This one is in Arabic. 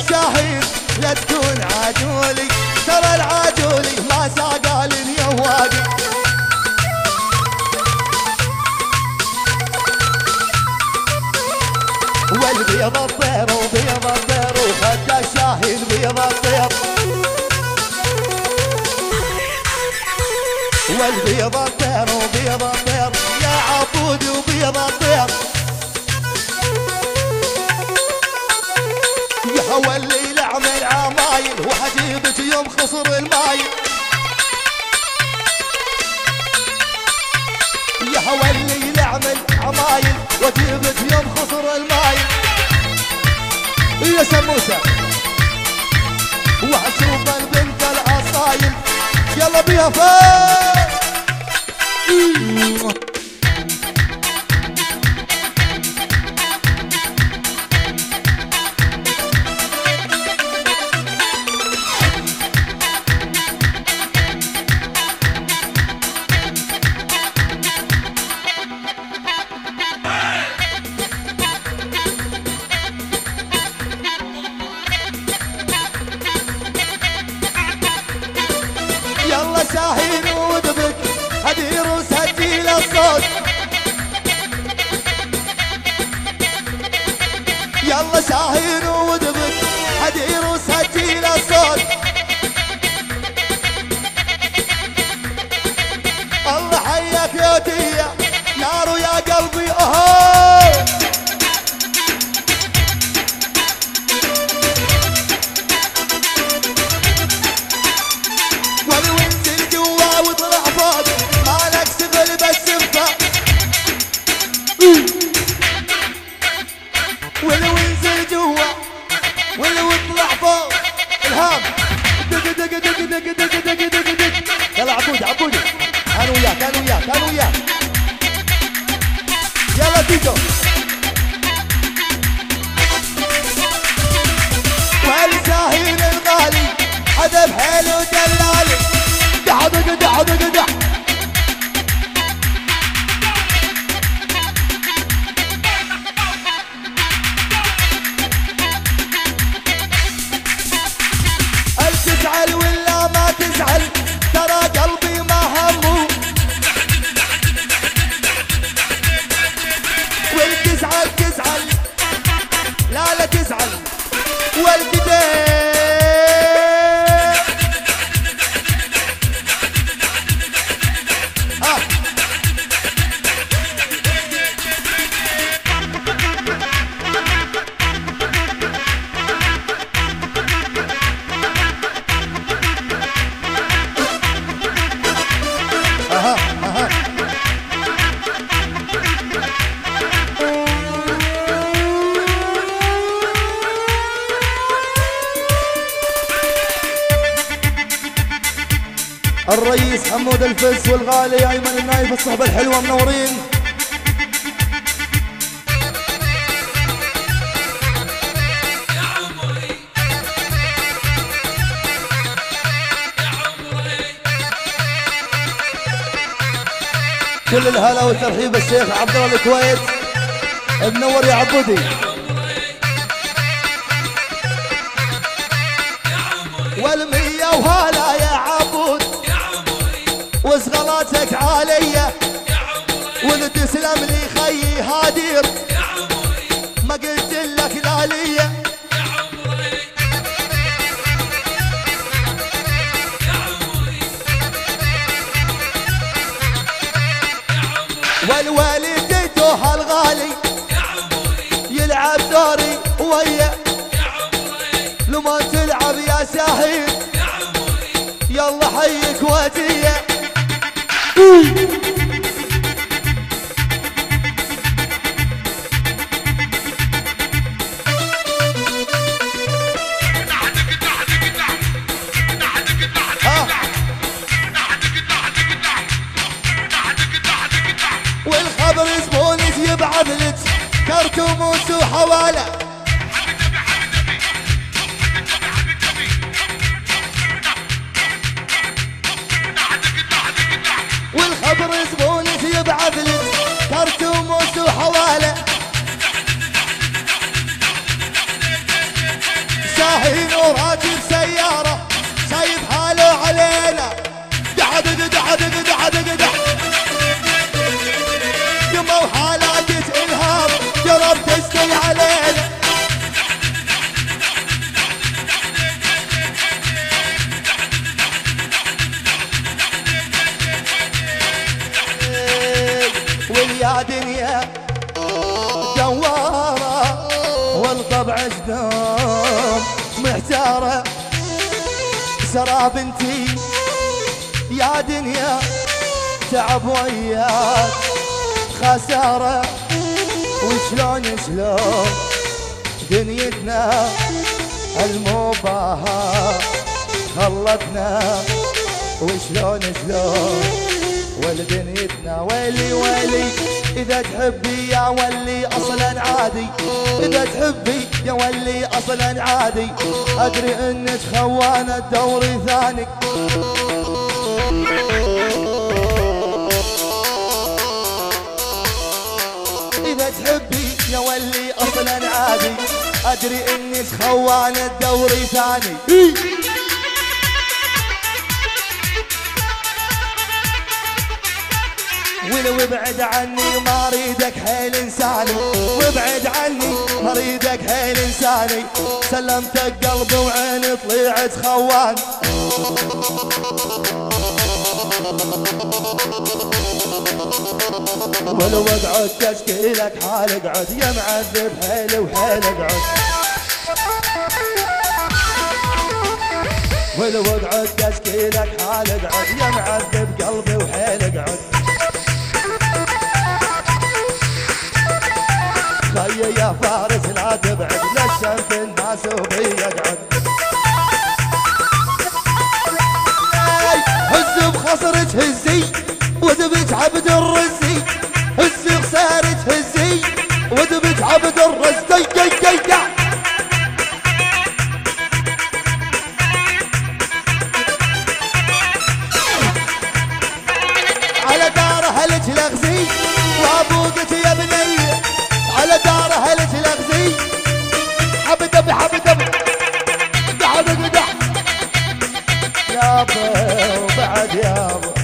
الشاهين لا تكون عاجولي، ترى العاجولي ما ساقال اليوادي. والبيض الطير وبيض الطير وخد الشاهين بيض الطير، والبيض الطير وبيض الطير يا عبود وبيض الطير. يا واللي لعمل عمايل وحجيبك يوم خسر المايل، يا واللي لعمل عمايل وجيبك يوم خسر المايل. يا سموسة وحشوف البنت العصايل يلا بيها فين. يلا شاهين ودبك هدير وسجل الصوت، يلا شاهين ودبك هدير وسجل الصوت. الله حياك يا ديا نار يا قلبي اهو. ولو انزل جوا واطلع فوق مالك سفل بس انفاق، ولو انزل جوا ولو اطلع فوق الهام دق دق دق دق دق دق دق دق. يلا عبودي عبودي انا وياك انا وياك انا وياك يلا تيجو. والشاهين الغالي حذف حيله ودلالي دح دق دح دق دح. هل تزعل ولا ما تزعل ترى قلبي ما همه، والتزعل تزعل لا لا تزعل والكدين. الرئيس حمود الفز والغالي ايمن النايف الصحبه الحلوه منورين. كل الهلا والترحيب الشيخ عبد الله الكويت منور يا عبودي. والمية وهلا يا عبود وصغلاتك عالية وتسلم لي خيي هادير ما قلت لك لا ليا. والوالدته هالغالي يلعب دوري ويا لما تلعب يا شاهين يلا حيك وديه. والخبر زبونك يبعث لك كركموس وحواله، والخبر زبونك يبعث لك كركموس وحواله. يا دنيا دوارة والطبع جدوم محتارة سراب انتي يا دنيا تعب وياك خسارة وشلون شلون دنيتنا المباهاة خلتنا وشلون شلون ولدنيتنا ويلي ويلي إذا تحبي يا ولي أصلا عادي إذا تحبي يا ولي أصلا عادي أدري إنك خوانة دوري ثاني إذا تحبي يا ولي أصلا عادي أدري إنك خوانة دوري ثاني ولو ابعد عني ما اريدك حيل انساني وابعد عني ما اريدك حيل انساني سلمتك قلبي وعيني طلعت خوان ولو اقعد تشكيلك حال اقعد يا معذب حيل وحيل اقعد ولو اقعد تشكيلك حال اقعد يا معذب قلبي وحيل اقعد خي يا فارس لا تبعد للشمس الناس وبي يقعد هز بخصرك هزي وذبك عبد الرزي هز بخسارك هزي وذبك عبد الرزي على دار هلك لغزي وابوقك يا بني على دار هلك لغزي حبدب حبدب قعد قدح يابا وبعد يابا